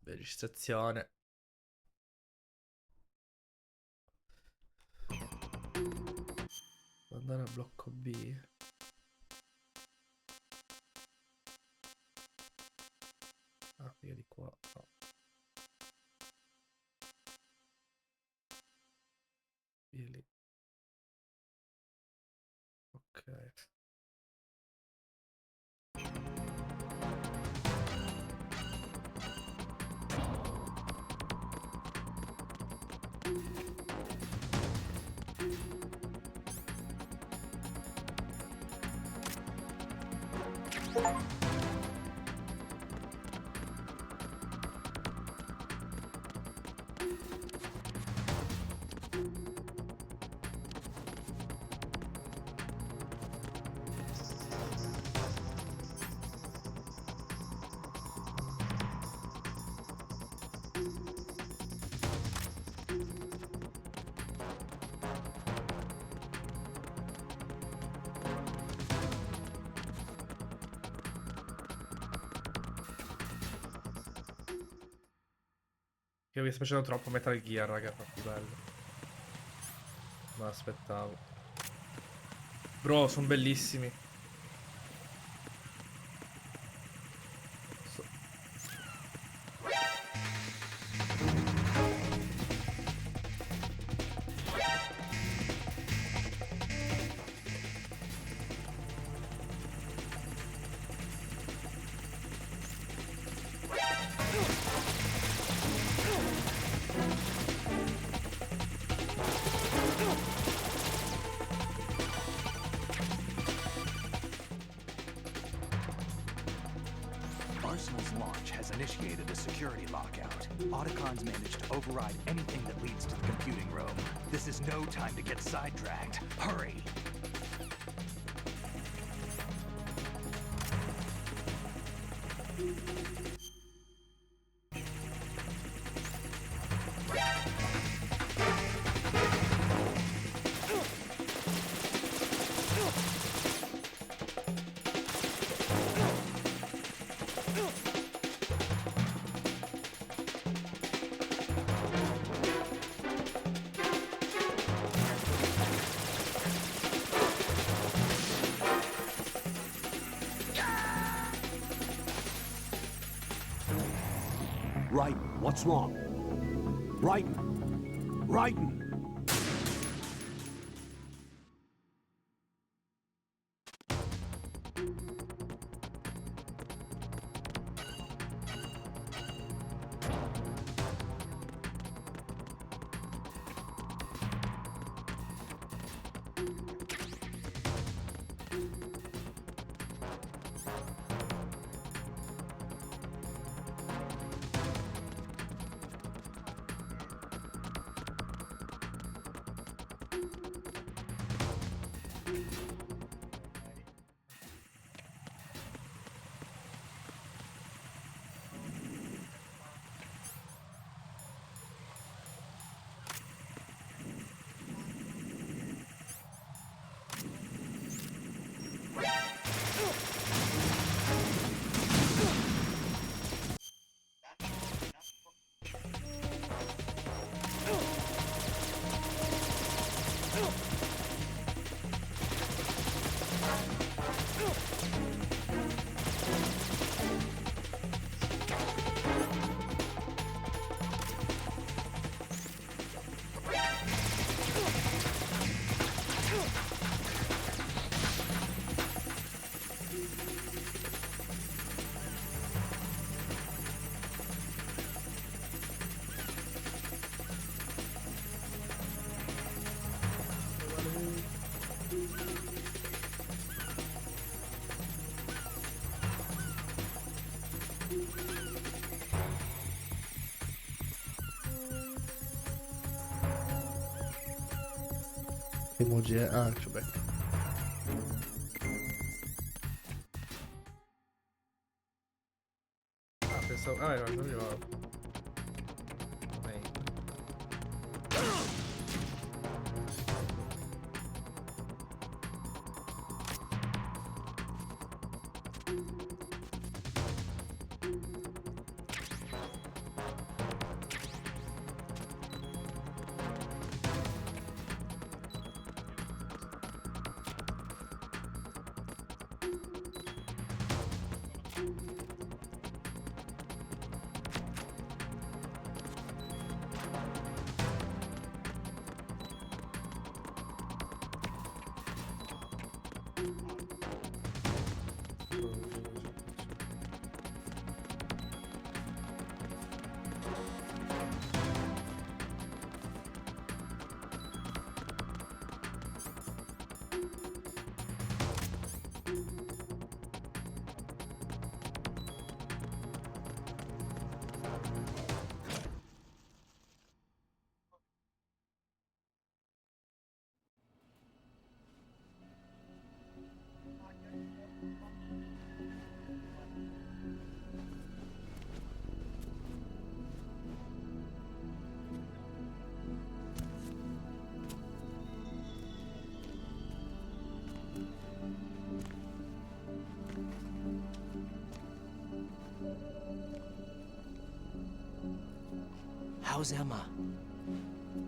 Registrazione. Andare al blocco B. Ah, io di qua. No. Via lì. Ok. Io mi sto facendo troppo Metal Gear, raga, troppo bello. Non aspettavo. Bro, sono bellissimi. Arsenal's launch has initiated a security lockout. Autocons managed to override anything that leads to the computing room. This is no time to get sidetracked. Hurry! Raiden, what's wrong? Raiden! Raiden! Emoji, ah, c'ho becco. Ah, pensavo... Ah, no, non arrivavo. How's Emma?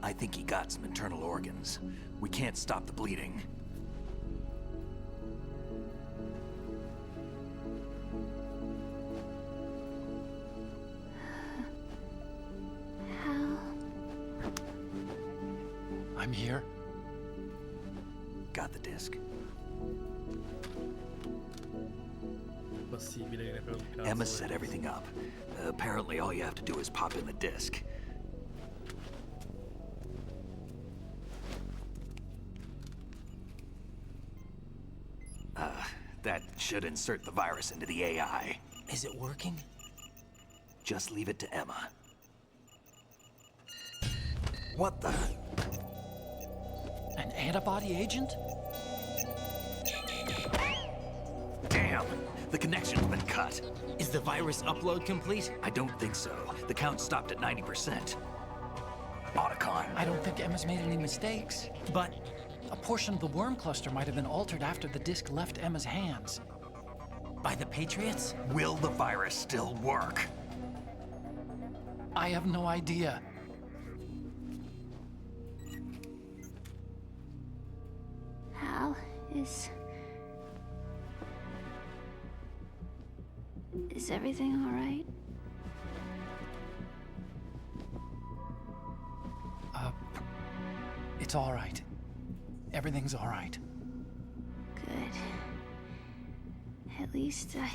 I think he got some internal organs. We can't stop the bleeding. I'm here. Got the disc. Possibile che ne frega un cazzo. Emma set everything up. Apparently all you have to do is pop in the disc. That should insert the virus into the AI. Is it working? Just leave it to Emma. What the? An antibody agent? Damn! The connection's been cut. Is the virus upload complete? I don't think so. The count stopped at 90%. Otacon. I don't think Emma's made any mistakes. But A portion of the worm cluster might have been altered after the disc left Emma's hands. by the Patriots? Will the virus still work? I have no idea. Hal, is everything all right? It's all right. Everything's all right. Good. At least I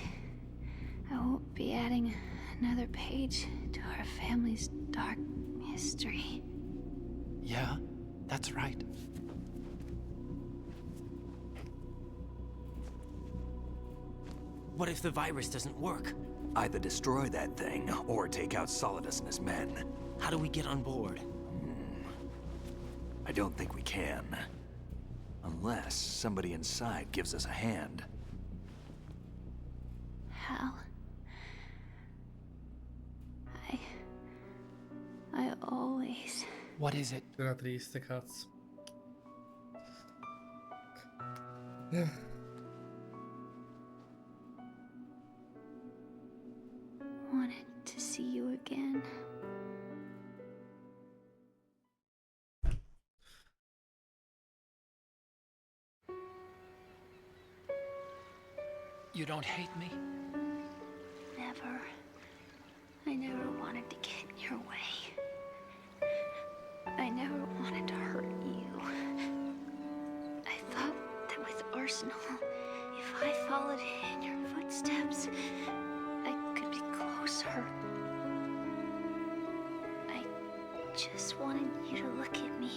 won't be adding another page to our family's dark history. Yeah, that's right. What if the virus doesn't work? Either destroy that thing, or take out Solidus and his men. How do we get on board? I don't think we can. Unless somebody inside gives us a hand. Hal, I always... What is it? Era triste, cazzo. wanted to see you again. You don't hate me? Never. I never wanted to get in your way. I never wanted to hurt you. I thought that with Arsenal, if I followed in your footsteps, I could be closer. I just wanted you to look at me.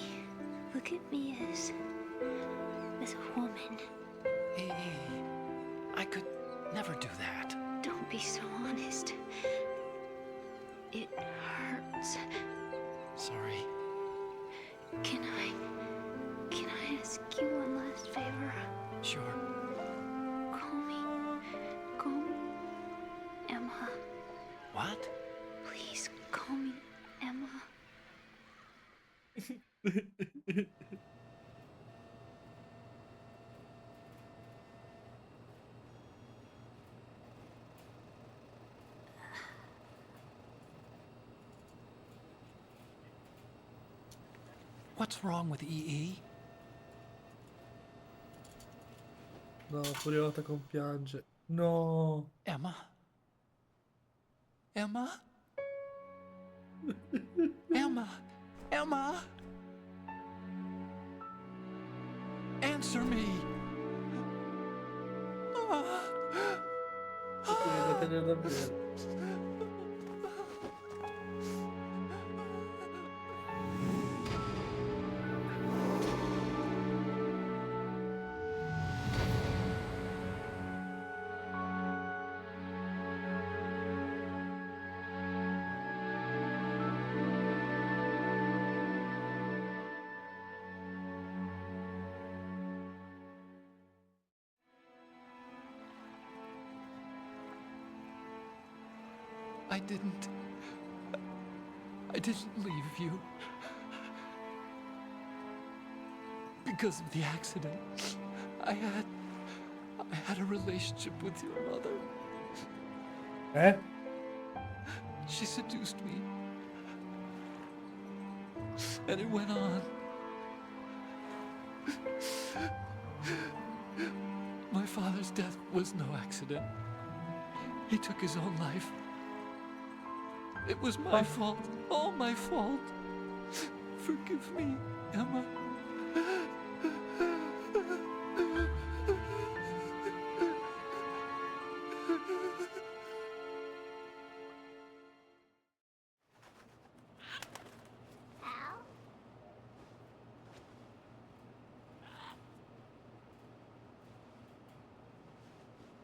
Look at me as a woman. Hey, I could never do that. Don't be so honest. It hurts. Sorry. Can I ask you one last favor? Sure. Call me Emma. What? Please call me Emma. What's wrong with EE? No, Furiota compiange. No. Emma? Emma? Emma? Emma? Answer me! Da tenere davvero. I didn't leave you. Because of the accident, I had a relationship with your mother. Eh? She seduced me. And it went on. My father's death was no accident. He took his own life. It was my fault. All my fault. Forgive me, Emma.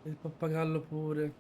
Il pappagallo pure.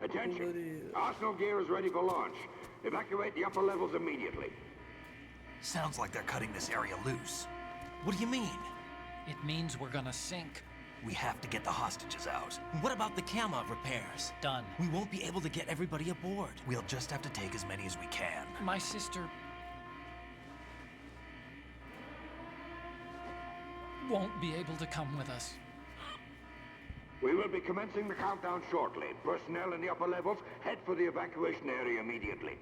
Attention! Arsenal gear is ready for launch. Evacuate the upper levels immediately. Sounds like they're cutting this area loose. What do you mean? It means we're gonna sink. We have to get the hostages out. What about the camera repairs? Done. We won't be able to get everybody aboard. We'll just have to take as many as we can. My sister won't be able to come with us. We will be commencing the countdown shortly. Personnel in the upper levels, head for the evacuation area immediately.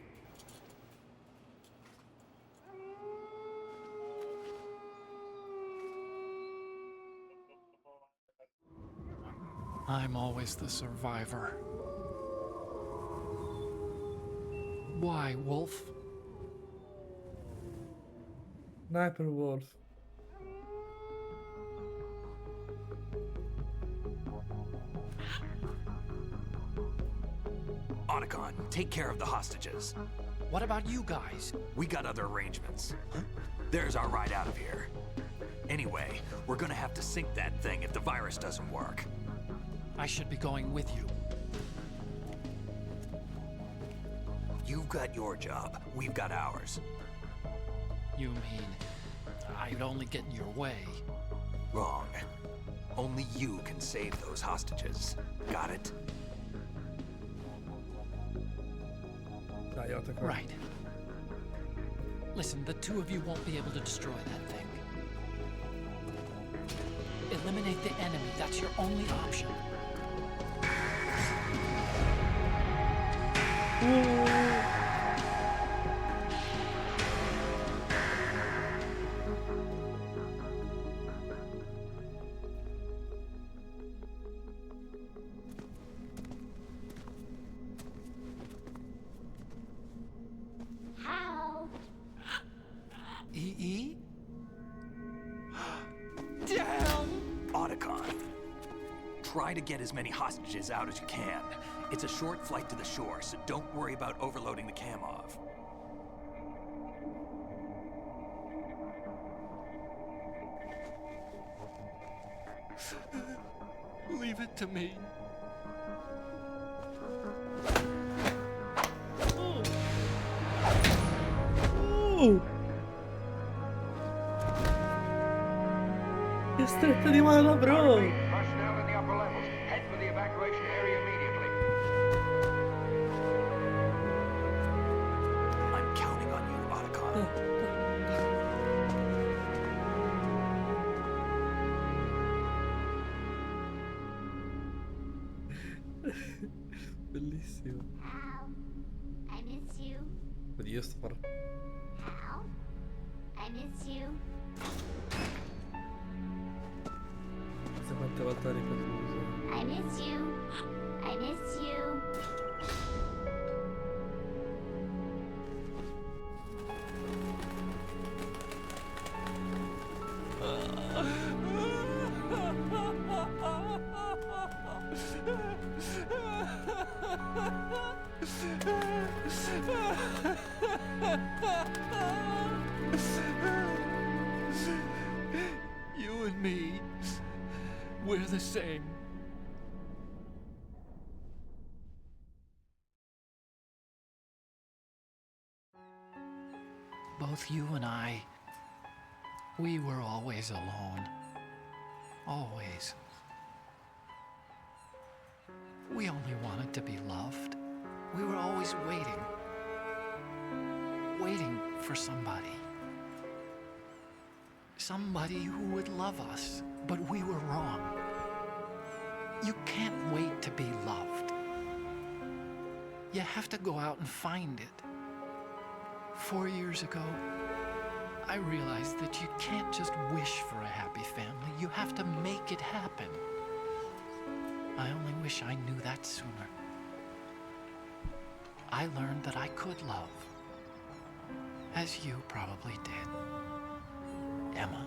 I'm always the survivor. Why, Wolf? Sniper Wolf. Otacon, take care of the hostages. What about you guys? We got other arrangements. There's our ride out of here. Anyway, we're gonna have to sink that thing if the virus doesn't work. I should be going with you. You've got your job, we've got ours. You mean I'd only get in your way? Wrong. Only you can save those hostages. Got it? Dai, Otacon. Right. Listen, the two of you won't be able to destroy that thing. Eliminate the enemy. That's your only option. How? E? Damn! Otacon, try to get as many hostages out as you can. It's a short flight to the shore, so don't worry about overloading the cam off. Leave it to me. Che stretta di mano, bro! Personnel in the upper levels, head for the evacuation area immediately. I'm counting on you, Otacon. Bellissimo. How? I miss you. Oddio, sto parlando. How? I miss you. Chissà quante volte ha ripetuto. I miss you. I miss you. me. We're the same. Both you and I, we were always alone. Always. We only wanted to be loved. We were always waiting. Waiting for somebody. Somebody who would love us, but we were wrong. You can't wait to be loved. You have to go out and find it. 4 years ago, I realized that you can't just wish for a happy family. You have to make it happen. I only wish I knew that sooner. I learned that I could love, as you probably did, Emma.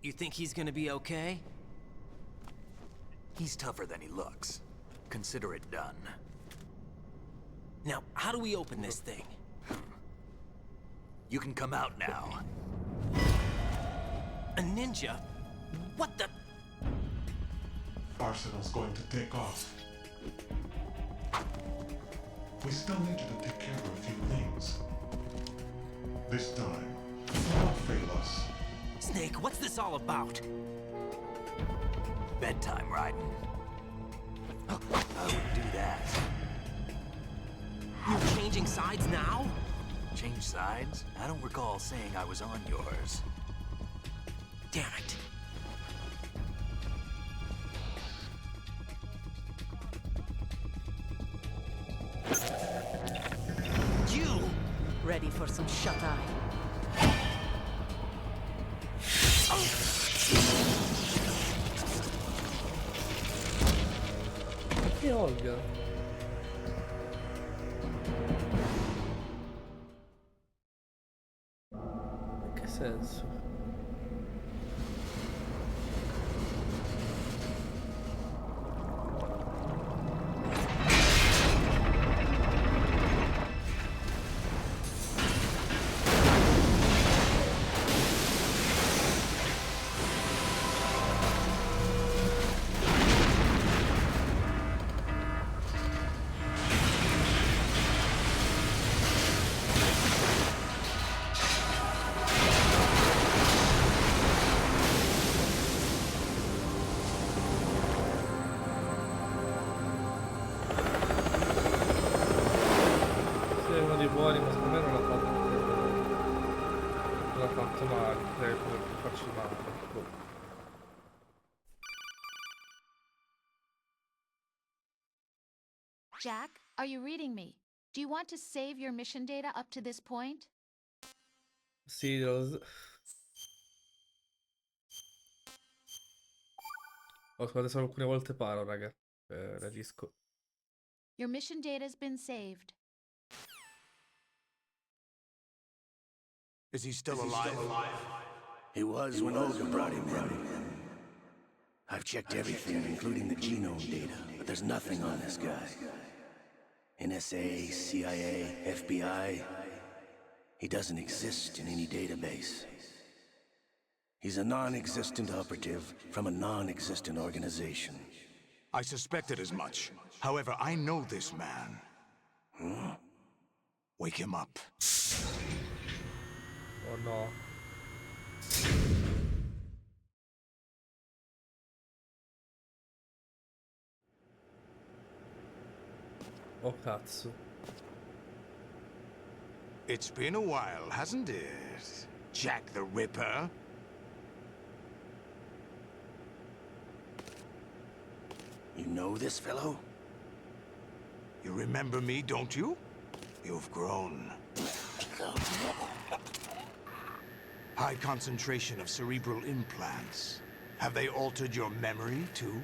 You think he's gonna be okay? He's tougher than he looks. Consider it done. Now, how do we open this thing? You can come out now. A ninja? What the? Arsenal's going to take off. We still need you to take care of a few things. This time, do not fail us. Snake, what's this all about? Bedtime, Raiden. I would do that. You're changing sides now? Change sides? I don't recall saying I was on yours. Damn it. You! Ready for some shut-eye? Perché Olga? In che senso? Buoni, ma secondo me non l'ha fatto, non l'ha fatto male, come faccio male. Boh. Jack, are you reading me? Do you want to save your mission data up to this point? Sì, scusate, solo alcune volte paro, raga. Reagisco. Your mission data has been saved. Is he still alive? He was when Olga brought him in. I've checked everything, including the genome data, but there's nothing on this guy. NSA, CIA, FBI. He doesn't exist in any database. He's a non-existent operative from a non-existent organization. I suspected as much. However, I know this man. Huh? Wake him up. Oh no. Oh cazzo. It's been a while, hasn't it? Jack the Ripper? You know this fellow? You remember me, don't you? You've grown. High concentration of cerebral implants. Have they altered your memory, too?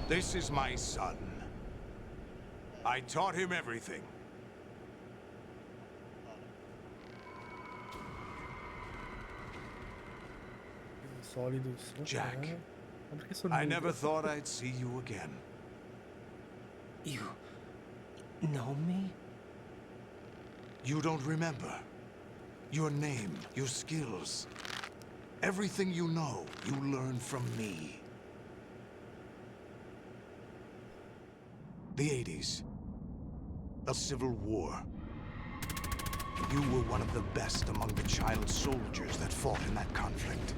This is my son. I taught him everything. Solidus. ok. Jack, Ma perché sono I never nudo? thought I'd see you again. You know me? You don't remember. Your name, your skills. Everything you know, you learned from me. The 80s. A civil war. You were one of the best among the child soldiers that fought in that conflict.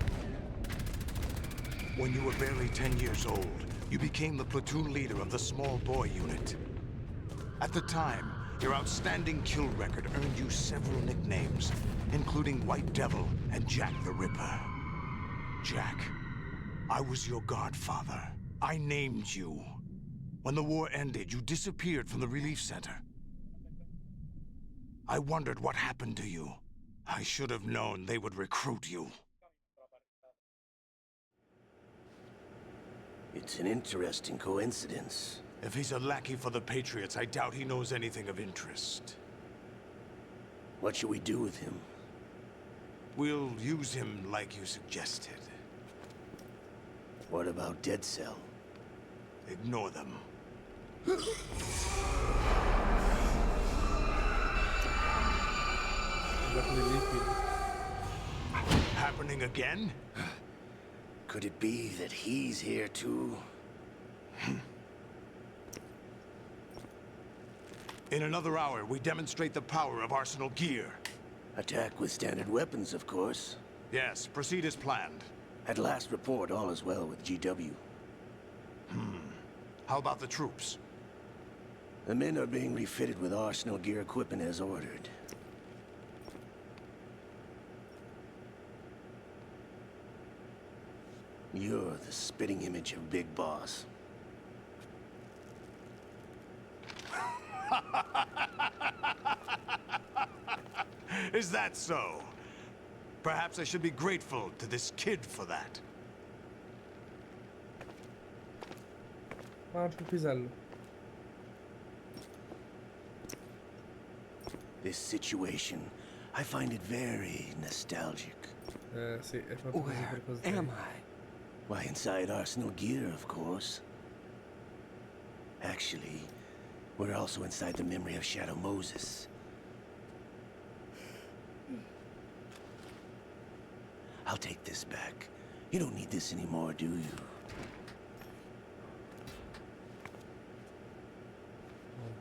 When you were barely 10 years old, you became the platoon leader of the small boy unit. At the time, your outstanding kill record earned you several nicknames, including White Devil and Jack the Ripper. Jack, I was your godfather. I named you. When the war ended, you disappeared from the relief center. I wondered what happened to you. I should have known they would recruit you. It's an interesting coincidence. If he's a lackey for the Patriots, I doubt he knows anything of interest. What should we do with him? We'll use him like you suggested. What about Dead Cell? Ignore them. Happening again? Could it be that he's here too? In another hour, we demonstrate the power of Arsenal gear. Attack with standard weapons, of course. Yes, proceed as planned. At last report, all is well with GW. How about the troops? The men are being refitted with Arsenal gear equipment as ordered. You're the spitting image of Big Boss. Is that so? Perhaps I should be grateful to this kid for that. Ah, c'è il pisello. This situation, I find it very nostalgic. Sì, è fatto così per così. Am I? Why, inside Arsenal gear, of course. Actually, we're also inside the memory of Shadow Moses. I'll take this back. You don't need this anymore, do you?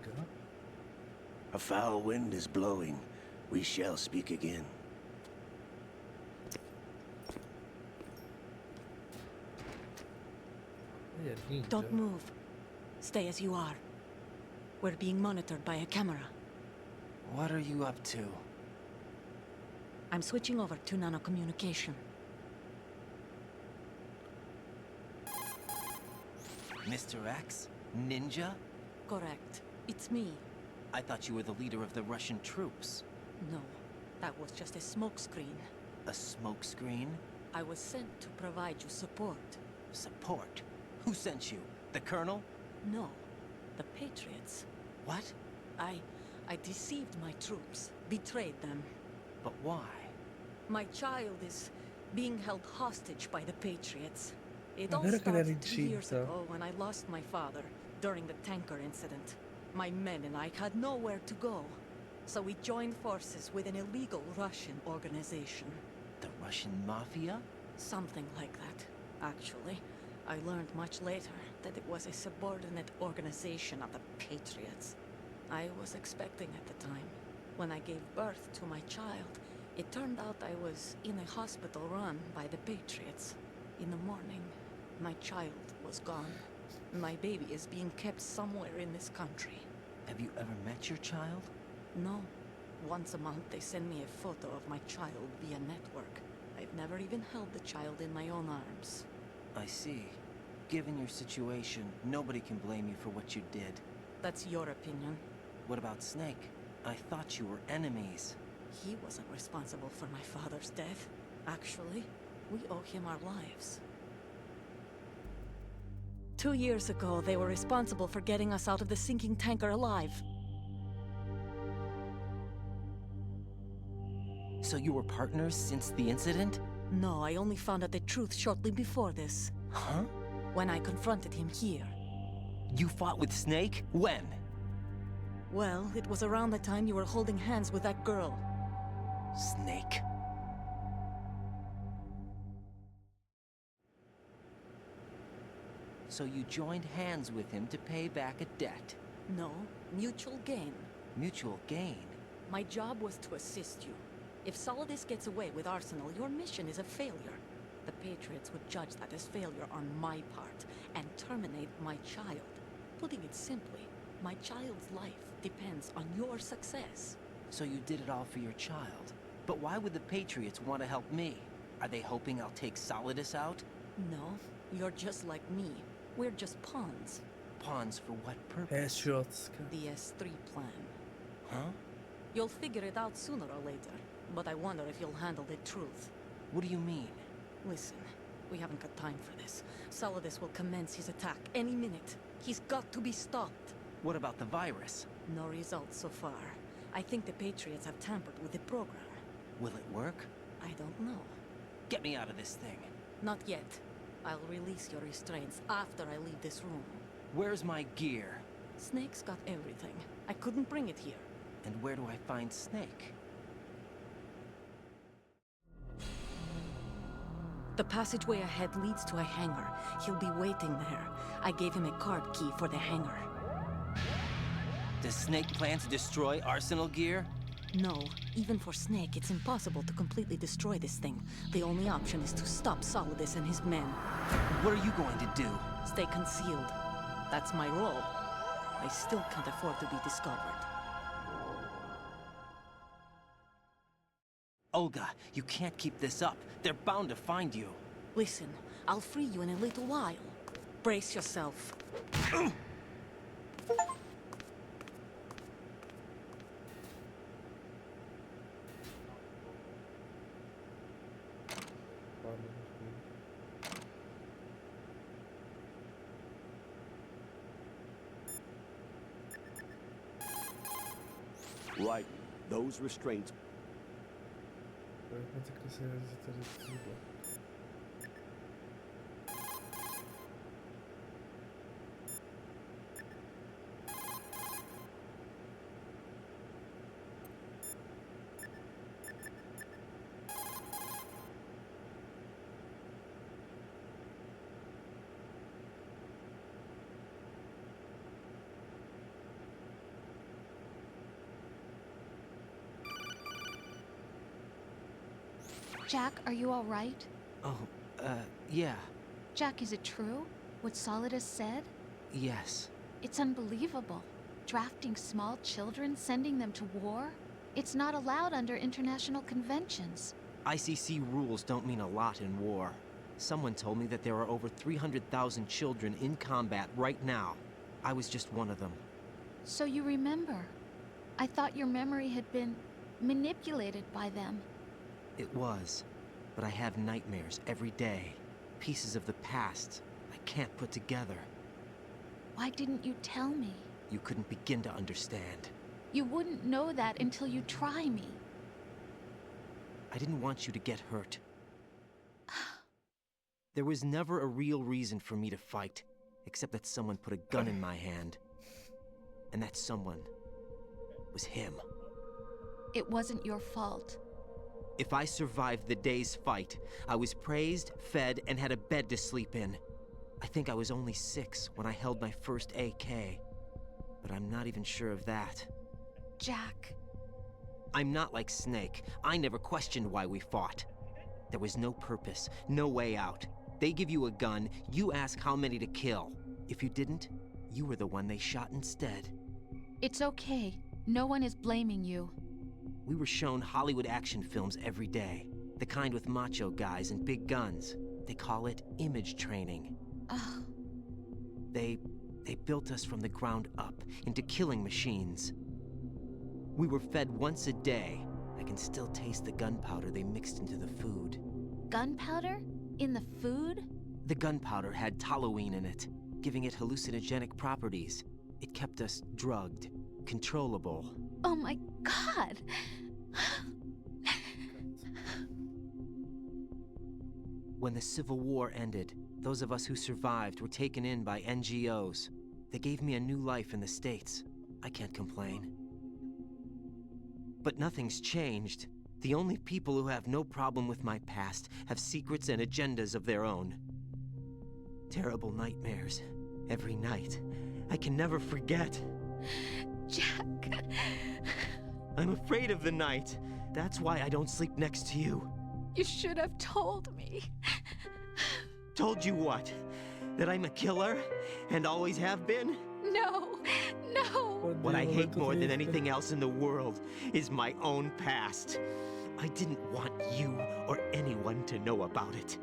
Ok. A foul wind is blowing. We shall speak again. Lei è ninja. Don't move. Stay as you are. We're being monitored by a camera. What are you up to? I'm switching over to nano-communication. Mr. X? Ninja? Correct. It's me. I thought you were the leader of the Russian troops. No, that was just a smokescreen. A smokescreen? I was sent to provide you support. Support? Who sent you? The Colonel? No, the Patriots. What? I deceived my troops, betrayed them. But why? My child is being held hostage by the Patriots. It all Davvero che l'hai started 2 years incinta? ago when I lost my father during the tanker incident. My men and I had nowhere to go, so we joined forces with an illegal Russian organization. The Russian Mafia? Something like that, actually. I learned much later that it was a subordinate organization of the Patriots. I was expecting at the time. When I gave birth to my child, it turned out I was in a hospital run by the Patriots. In the morning, my child was gone. My baby is being kept somewhere in this country. Have you ever met your child? No. Once a month they send me a photo of my child via network. I've never even held the child in my own arms. I see. Given your situation, nobody can blame you for what you did. That's your opinion. What about Snake? I thought you were enemies. He wasn't responsible for my father's death. Actually, we owe him our lives. 2 years ago, they were responsible for getting us out of the sinking tanker alive. So you were partners since the incident? No, I only found out the truth shortly before this. Huh? When I confronted him here. You fought with Snake? When? Well, it was around the time you were holding hands with that girl. Snake. So you joined hands with him to pay back a debt? No, mutual gain. Mutual gain? My job was to assist you. If Solidus gets away with Arsenal, your mission is a failure. The Patriots would judge that as failure on my part, and terminate my child. Putting it simply, my child's life depends on your success. So you did it all for your child. But why would the Patriots want to help me? Are they hoping I'll take Solidus out? No, you're just like me. We're just pawns. Pawns for what purpose? Headshots. The S3 plan. Huh? You'll figure it out sooner or later, but I wonder if you'll handle the truth. What do you mean? Listen, we haven't got time for this. Solidus will commence his attack any minute. He's got to be stopped. What about the virus? No results so far. I think the Patriots have tampered with the program. Will it work? I don't know. Get me out of this thing. Not yet. I'll release your restraints after I leave this room. Where's my gear? Snake's got everything. I couldn't bring it here. And where do I find Snake? The passageway ahead leads to a hangar. He'll be waiting there. I gave him a card key for the hangar. Does Snake plan to destroy Arsenal gear? No. Even for Snake, it's impossible to completely destroy this thing. The only option is to stop Solidus and his men. What are you going to do? Stay concealed. That's my role. I still can't afford to be discovered. Olga, you can't keep this up. They're bound to find you. Listen, I'll free you in a little while. Brace yourself. Right. Those restraints. Jack, are you all right? Oh, yeah. Jack, is it true? What Solidus said? Yes. It's unbelievable. Drafting small children, sending them to war? It's not allowed under international conventions. ICC rules don't mean a lot in war. Someone told me that there are over 300,000 children in combat right now. I was just one of them. So you remember. I thought your memory had been manipulated by them. It was, but I have nightmares every day. Pieces of the past I can't put together. Why didn't you tell me? You couldn't begin to understand. You wouldn't know that until you try me. I didn't want you to get hurt. There was never a real reason for me to fight, except that someone put a gun in my hand. And that someone was him. It wasn't your fault. If I survived the day's fight, I was praised, fed, and had a bed to sleep in. I think I was only 6 when I held my first AK. But I'm not even sure of that. Jack. I'm not like Snake. I never questioned why we fought. There was no purpose, no way out. They give you a gun, you ask how many to kill. If you didn't, you were the one they shot instead. It's okay. No one is blaming you. We were shown Hollywood action films every day. The kind with macho guys and big guns. They call it image training. Ugh. They built us from the ground up into killing machines. We were fed once a day. I can still taste the gunpowder they mixed into the food. Gunpowder? In the food? The gunpowder had toluene in it, giving it hallucinogenic properties. It kept us drugged, controllable. Oh my God! When the Civil War ended, those of us who survived were taken in by NGOs. They gave me a new life in the States. I can't complain. But nothing's changed. The only people who have no problem with my past have secrets and agendas of their own. Terrible nightmares. Every night. I can never forget. Jack. I'm afraid of the night. That's why I don't sleep next to you. You should have told me. Told you what? That I'm a killer? And always have been? No, no. What I hate more than anything else in the world is my own past. I didn't want you or anyone to know about it.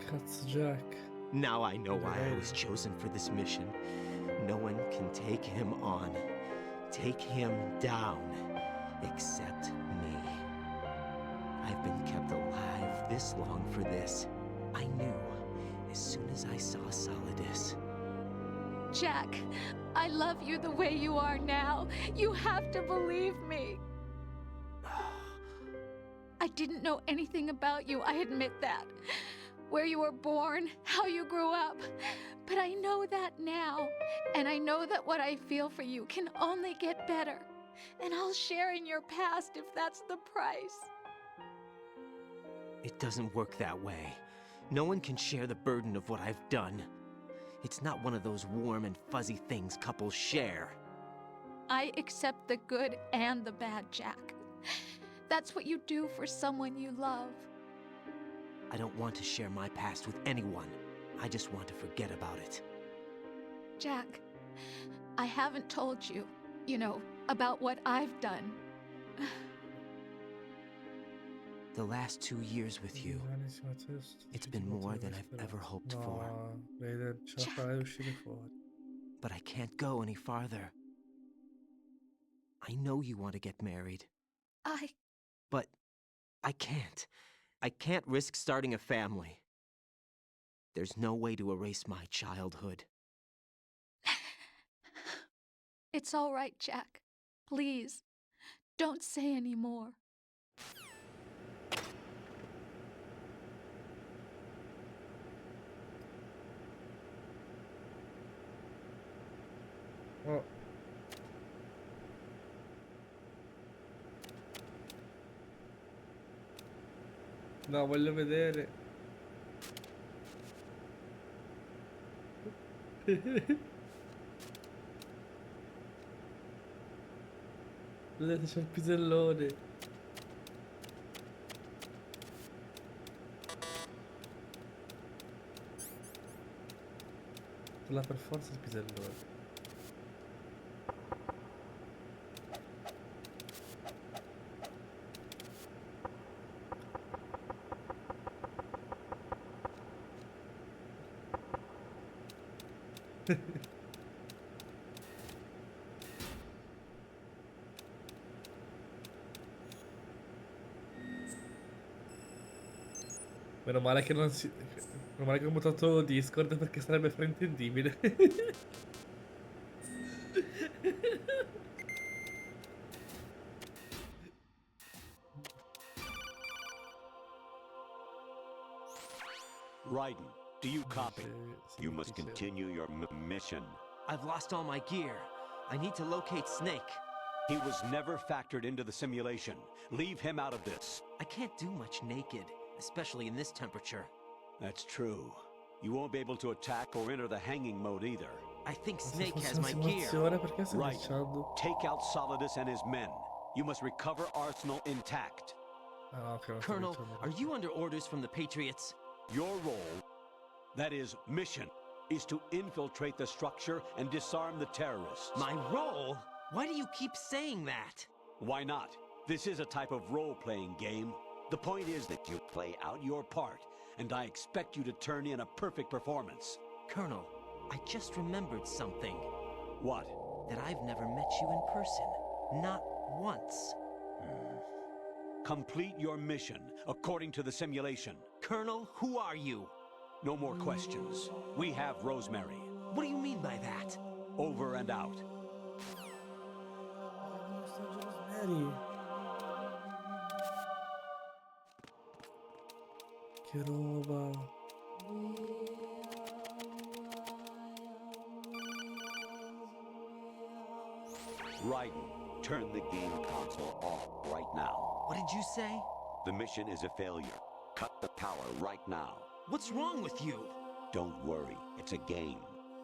Cazzo, Jack. Now I know why I was chosen for this mission. No one can take him on, take him down, except me. I've been kept alive this long for this. I knew as soon as I saw Solidus. Jack, I love you the way you are now. You have to believe me. I didn't know anything about you, I admit that. Where you were born, how you grew up. But I know that now. And I know that what I feel for you can only get better. And I'll share in your past if that's the price. It doesn't work that way. No one can share the burden of what I've done. It's not one of those warm and fuzzy things couples share. I accept the good and the bad, Jack. That's what you do for someone you love. I don't want to share my past with anyone. I just want to forget about it. Jack, I haven't told you, about what I've done. The last 2 years with you, it's been more than I've ever hoped for. Raiden, ce la farai uscire fuori. But I can't go any farther. I know you want to get married. But I can't. I can't risk starting a family. There's no way to erase my childhood. It's all right, Jack. Please, don't say any more. Oh. No, voglio vedere. Vedete, c'è il pisellone. Là per forza il pisellone. Meno male che non si... Meno male che ho mutato Discord perché sarebbe fraintendibile. Raiden, do you copy? You must continue your mission. I've lost all my gear. I need to locate Snake. He was never factored into the simulation. Leave him out of this. I can't do much naked, especially in this temperature. That's true. You won't be able to attack or enter the hanging mode either. I think Snake has my gear. Right. Take out Solidus and his men. You must recover Arsenal intact. Colonel, are you under orders from the Patriots? Your role, that is, mission, is to infiltrate the structure and disarm the terrorists. My role? Why do you keep saying that? Why not? This is a type of role-playing game. The point is that you play out your part, and I expect you to turn in a perfect performance. Colonel, I just remembered something. What? That I've never met you in person. Not once. Complete your mission, according to the simulation. Colonel, who are you? No more questions. We have Rosemary. What do you mean by that? Over and out. che roba. Raiden, turn the game console off right now. What did you say? The mission is a failure. Cut the power right now. What's wrong with you? Don't worry, it's a game.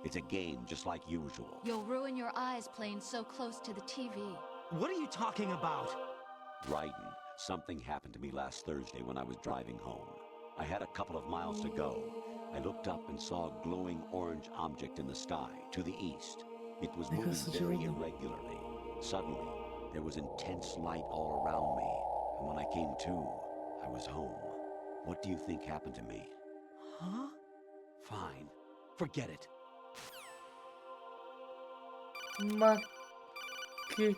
It's a game just like usual. You'll ruin your eyes playing so close to the TV. What are you talking about? Raiden, something happened to me last Thursday when I was driving home. I had a couple of miles to go. I looked up and saw a glowing orange object in the sky to the east. It was moving very irregularly. Suddenly, there was intense light all around me, and when I came to, I was home. What do you think happened to me? Huh? Fine. Forget it. Ma che...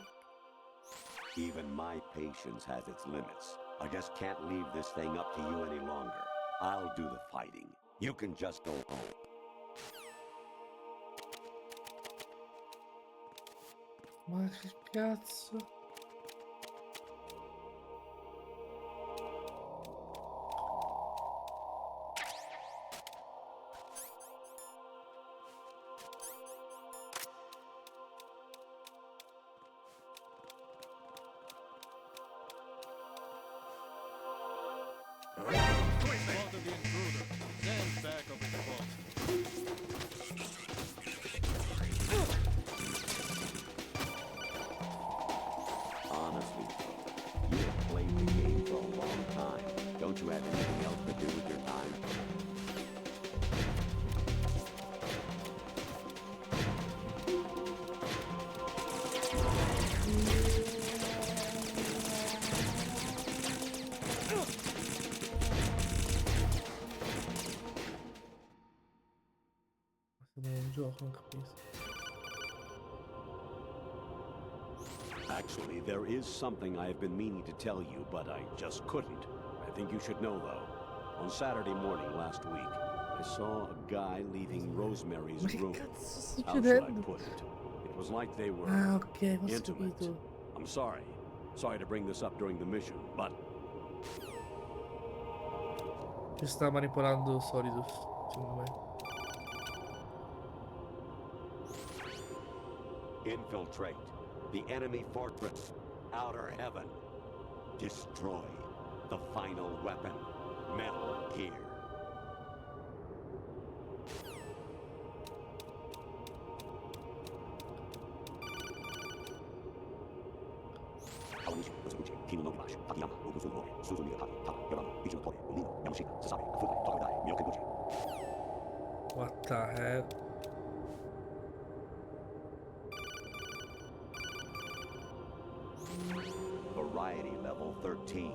Even my patience has its limits. I just can't leave this thing up to you any longer. I'll do the fighting. You can just go home. Ma che cazzo? Honestly, you have played the game for a long time. Don't you have anything else to do with your time? Questo non è un gioco, non capisco. Actually, there is something I have been meaning to tell you, but I just couldn't. I think you should know, though. On Saturday morning last week, I saw a guy leaving Rosemary's room. How should I put it? It was like they were Ok, ho intimate. capito. I'm sorry. Sorry to bring this up during the mission, but Ci sta manipolando Solidus, secondo me. infiltrate the enemy fortress, Outer Heaven. Destroy the final weapon, Metal Gear. What the hell? Variety level 13.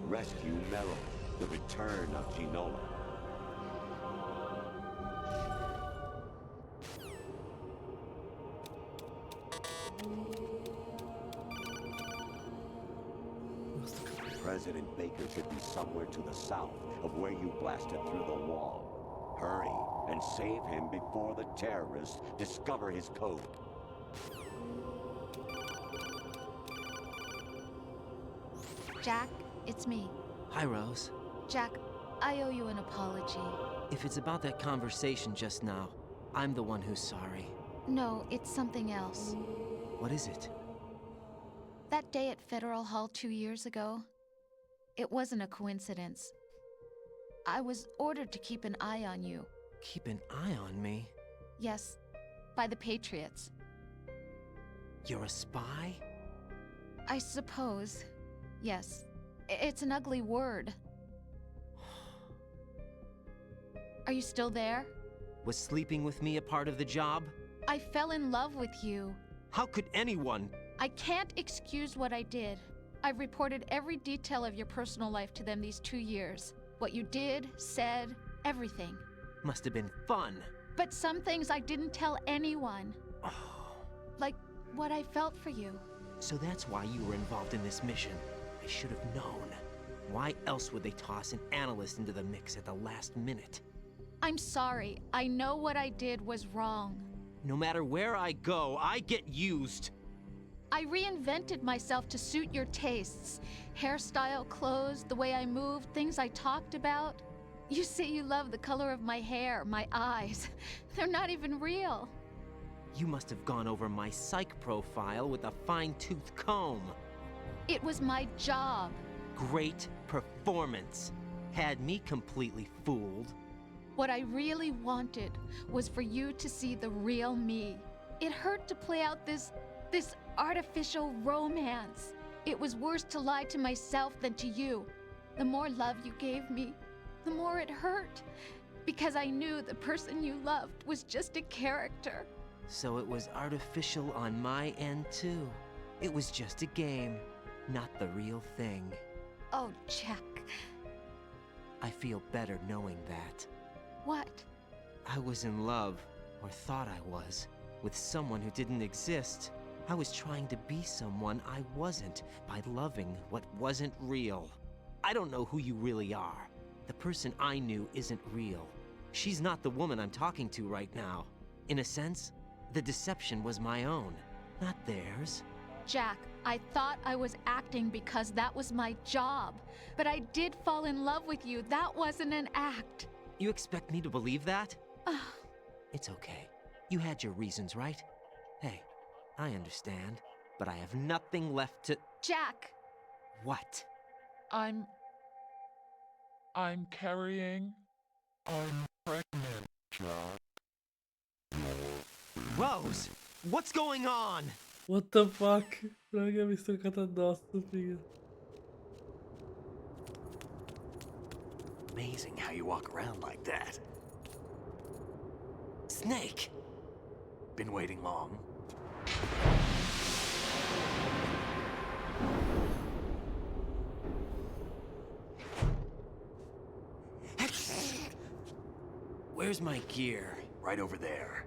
Rescue Meryl, the return of Ginola. President Baker should be somewhere to the south of where you blasted through the wall. Hurry and save him before the terrorists discover his code. Jack, it's me. Hi, Rose. Jack, I owe you an apology. If it's about that conversation just now, I'm the one who's sorry. No, it's something else. What is it? That day at Federal Hall 2 years ago, it wasn't a coincidence. I was ordered to keep an eye on you. Keep an eye on me? Yes, by the Patriots. You're a spy? I suppose. Yes. It's an ugly word. Are you still there? Was sleeping with me a part of the job? I fell in love with you. How could anyone? I can't excuse what I did. I've reported every detail of your personal life to them these 2 years. What you did, said, everything. Must have been fun. But some things I didn't tell anyone. Like what I felt for you. So that's why you were involved in this mission. I should have known. Why else would they toss an analyst into the mix at the last minute? I'm sorry. I know what I did was wrong. No matter where I go, I get used. I reinvented myself to suit your tastes. Hairstyle, clothes, the way I moved, things I talked about. You say you love the color of my hair, my eyes. They're not even real. You must have gone over my psych profile with a fine-tooth comb. It was my job. Great performance. Had me completely fooled. What I really wanted was for you to see the real me. It hurt to play out this artificial romance. It was worse to lie to myself than to you. The more love you gave me, the more it hurt. Because I knew the person you loved was just a character. So it was artificial on my end too. It was just a game, not the real thing. Oh, Jack. I feel better knowing that. What? I was in love, or thought I was, with someone who didn't exist. I was trying to be someone I wasn't by loving what wasn't real. I don't know who you really are. The person I knew isn't real. She's not the woman I'm talking to right now. In a sense, the deception was my own, not theirs. Jack, I thought I was acting because that was my job. But I did fall in love with you. That wasn't an act. You expect me to believe that? It's okay. You had your reasons, right? Hey, I understand, but I have nothing left to... Jack! What? I'm carrying... I'm pregnant, Jack. Rose! What's going on? What the fuck? Raga, mi sto cagato addosso, figa. Amazing how you walk around like that. Snake! Been waiting long? Where's my gear? Right over there.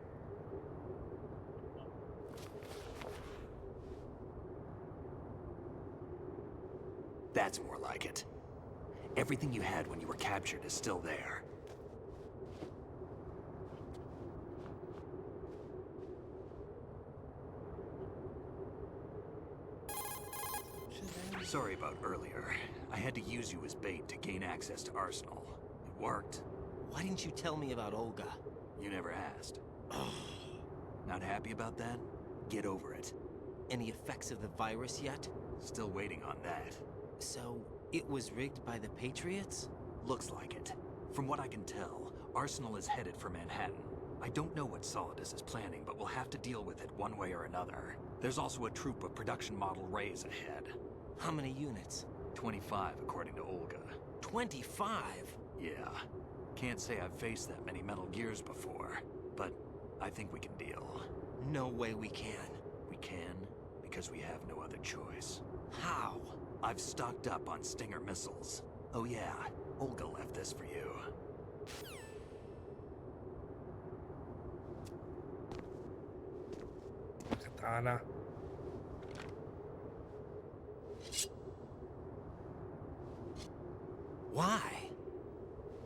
That's more like it. Everything you had when you were captured is still there. Sorry about earlier. I had to use you as bait to gain access to Arsenal. It worked. Why didn't you tell me about Olga? You never asked. Not happy about that? Get over it. Any effects of the virus yet? Still waiting on that. So, it was rigged by the Patriots? Looks like it. From what I can tell, Arsenal is headed for Manhattan. I don't know what Solidus is planning, but we'll have to deal with it one way or another. There's also a troop of production model Rays ahead. How many units? 25, according to Olga. 25? Yeah. Can't say I've faced that many Metal Gears before, but I think we can deal. No way we can. We can, because we have no other choice. How? I've stocked up on Stinger missiles. Oh yeah, Olga left this for you. Katana. Why?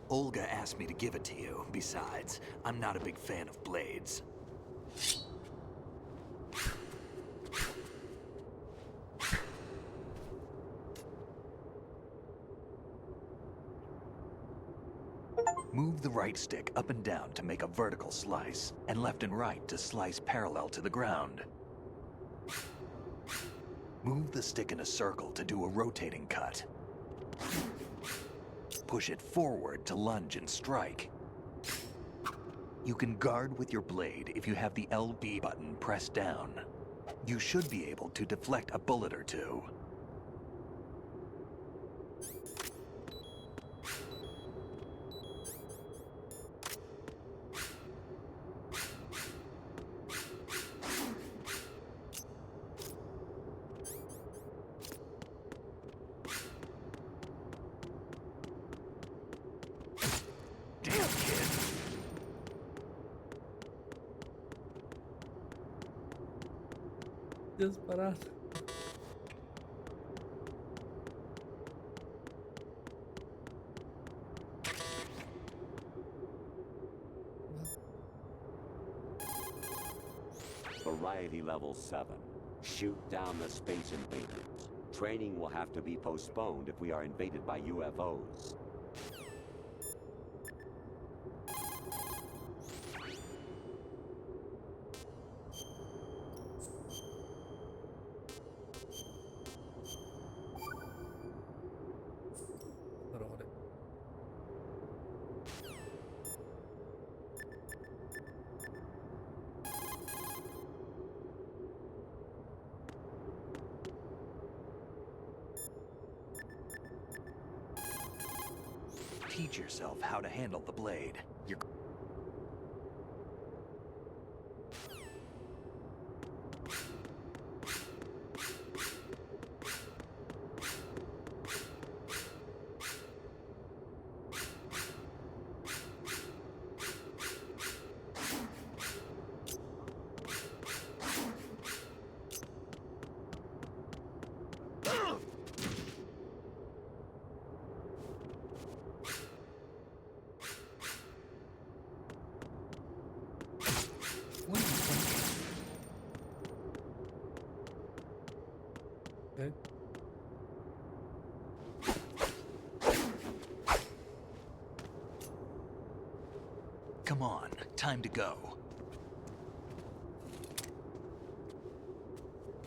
Olga asked me to give it to you. Besides, I'm not a big fan of blades. Move the right stick up and down to make a vertical slice, and left and right to slice parallel to the ground. Move the stick in a circle to do a rotating cut. Push it forward to lunge and strike. You can guard with your blade if you have the LB button pressed down. You should be able to deflect a bullet or two. Disparado. Variety level 7. Shoot down the space invaders. Training will have to be postponed if we are invaded by UFOs. Parole. Teach yourself how to handle the blade. You're... Okay. Come on, time to go.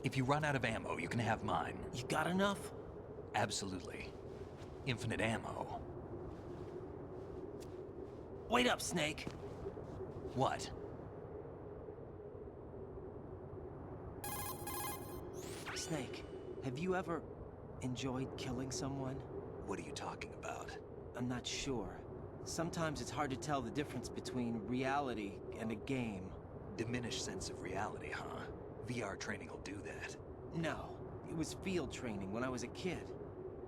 If you run out of ammo, you can have mine. You got enough? Absolutely. Infinite ammo. Wait up, Snake. What? Snake, have you ever enjoyed killing someone? What are you talking about? I'm not sure. Sometimes it's hard to tell the difference between reality and a game. Diminished sense of reality, huh? VR training will do that. No, it was field training when I was a kid.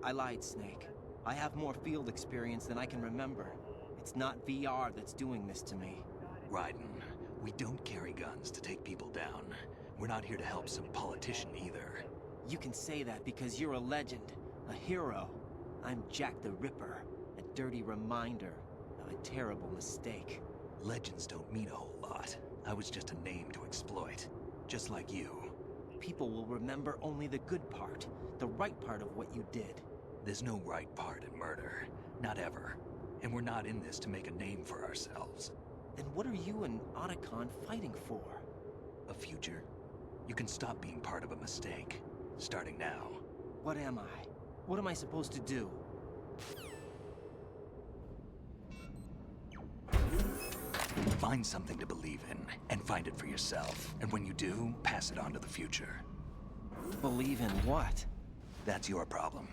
I lied, Snake. I have more field experience than I can remember. It's not VR that's doing this to me. Raiden, we don't carry guns to take people down. We're not here to help some politician either. You can say that because you're a legend, a hero. I'm Jack the Ripper, a dirty reminder of a terrible mistake. Legends don't mean a whole lot. I was just a name to exploit, just like you. People will remember only the good part, the right part of what you did. There's no right part in murder, not ever. And we're not in this to make a name for ourselves. Then what are you and Otacon fighting for? A future. You can stop being part of a mistake, starting now. What am I? What am I supposed to do? Find something to believe in, and find it for yourself. And when you do, pass it on to the future. Believe in what? That's your problem.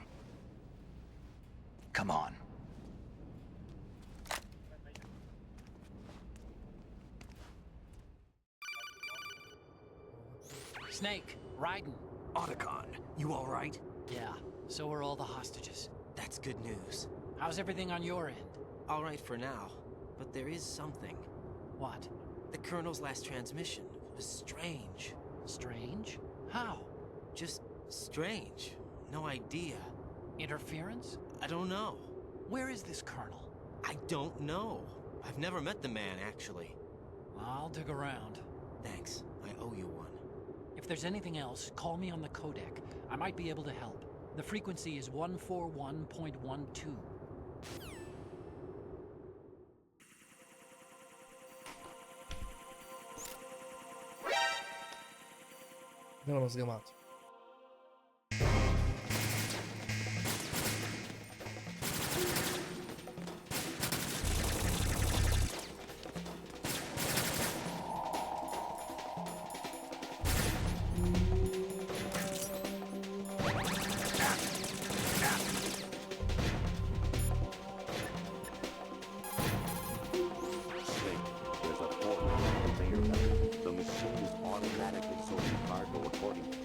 Come on. Snake, Raiden. Otacon, you all right? Yeah, so are all the hostages. That's good news. How's everything on your end? All right for now, but there is something. What? The Colonel's last transmission was strange. Strange? How? Just strange. No idea. Interference? I don't know. Where is this Colonel? I don't know. I've never met the man, actually. I'll dig around. Thanks. I owe you one. If there's anything else, call me on the codec. I might be able to help. The frequency is 141.12. Non l'ho sgamato. There's a portal on the conveyor belt. The machine is automatically sorting cargo accordingly.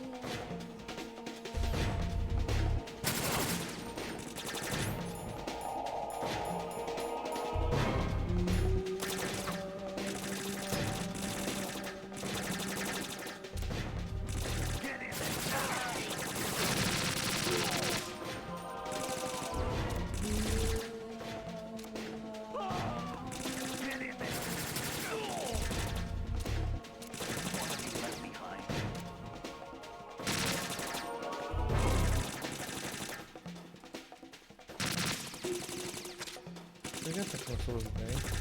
Perché attaccano solo Snake?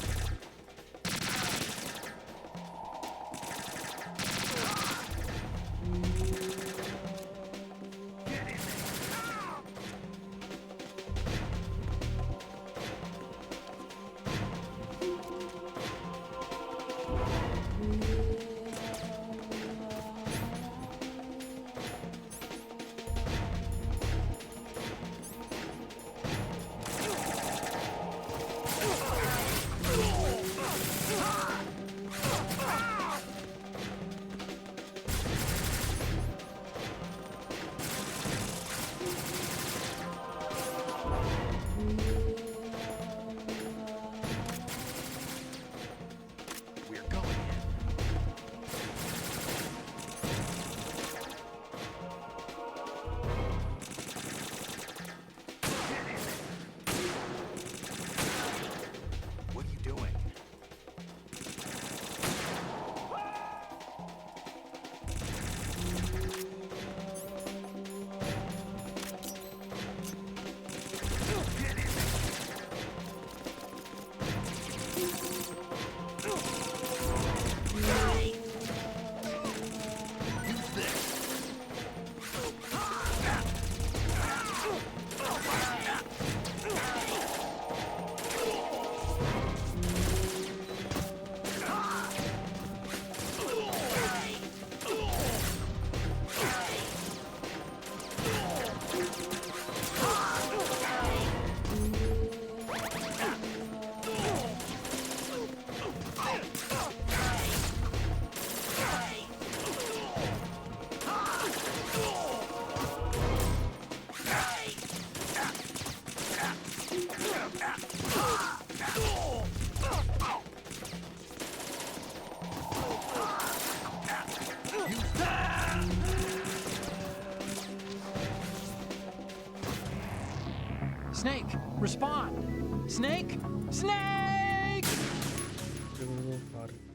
Snake, respond! Snake? Snake! Che dovevo fare?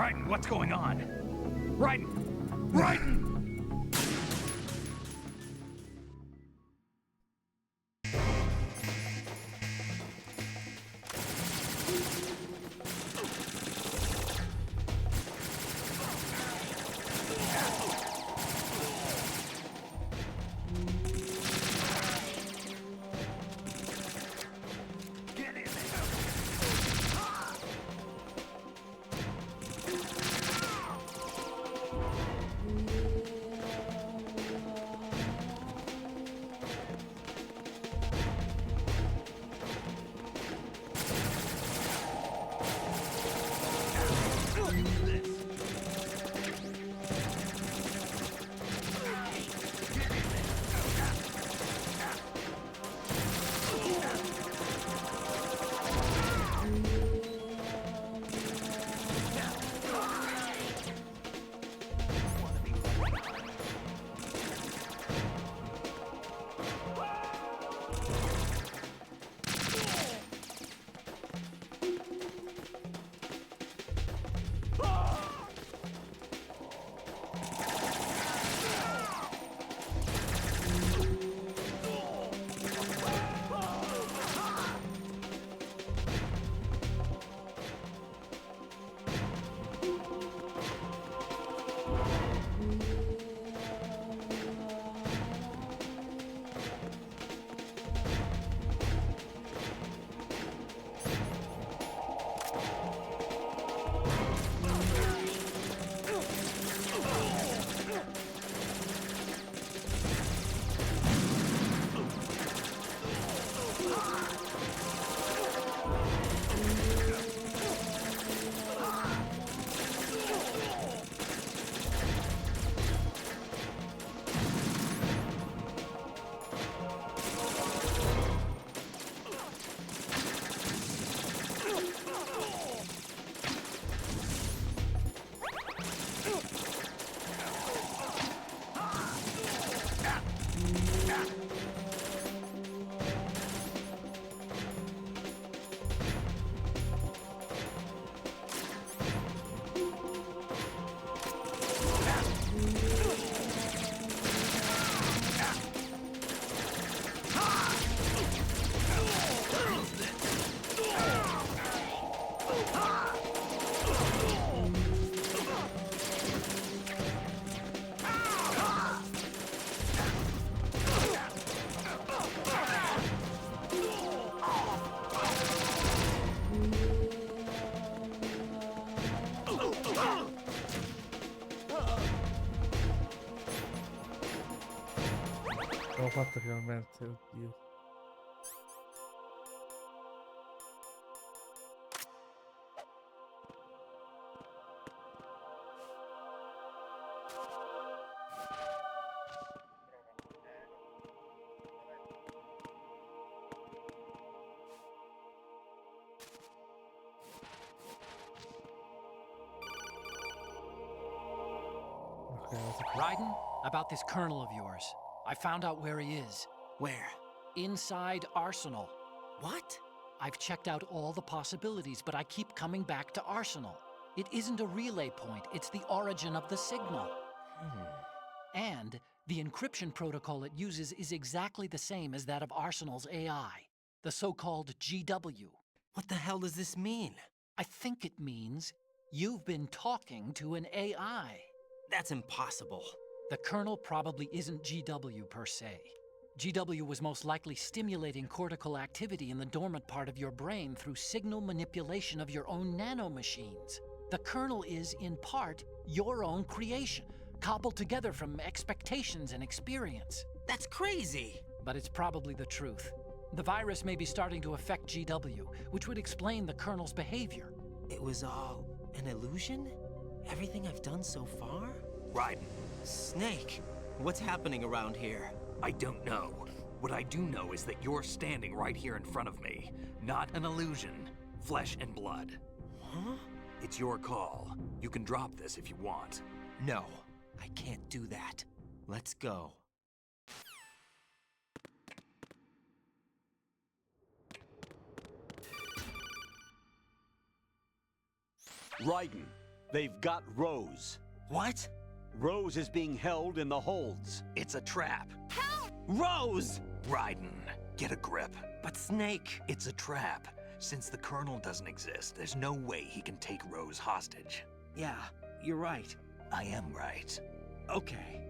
Raiden, what's going on? Raiden! Raiden! L'ho fatta finalmente, oddio. Raiden, about this colonel of yours. I found out where he is. Where? Inside Arsenal. What? I've checked out all the possibilities, but I keep coming back to Arsenal. It isn't a relay point, it's the origin of the signal. And the encryption protocol it uses is exactly the same as that of Arsenal's AI, the so-called GW. What the hell does this mean? I think it means you've been talking to an AI. That's impossible. The kernel probably isn't GW per se. GW was most likely stimulating cortical activity in the dormant part of your brain through signal manipulation of your own nanomachines. The kernel is, in part, your own creation, cobbled together from expectations and experience. That's crazy! But it's probably the truth. The virus may be starting to affect GW, which would explain the kernel's behavior. It was all an illusion? Everything I've done so far? Raiden. Snake, what's happening around here? I don't know. What I do know is that you're standing right here in front of me. Not an illusion. Flesh and blood. Huh? It's your call. You can drop this if you want. No, I can't do that. Let's go. Raiden, They've got Rose. What? Rose is being held in the holds. It's a trap. Help! Rose! Raiden, get a grip. But Snake... It's a trap. Since the Colonel doesn't exist, there's no way he can take Rose hostage. Yeah, you're right. I am right. Okay.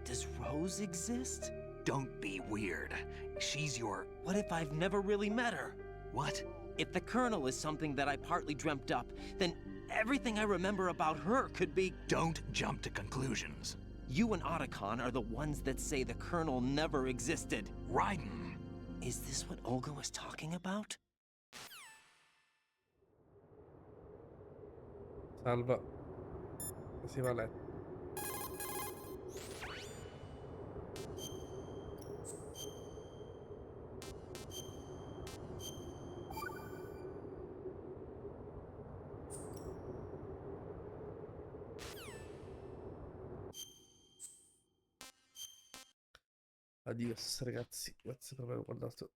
Does Rose exist? Don't be weird. She's your... What if I've never really met her? What? If the Colonel is something that I partly dreamt up, then everything I remember about her could be... Don't jump to conclusions. You and Otacon are the ones that say the Colonel never existed. Raiden! Is this what Olga was talking about? Salva. Si va a letto. Adios ragazzi, grazie per aver guardato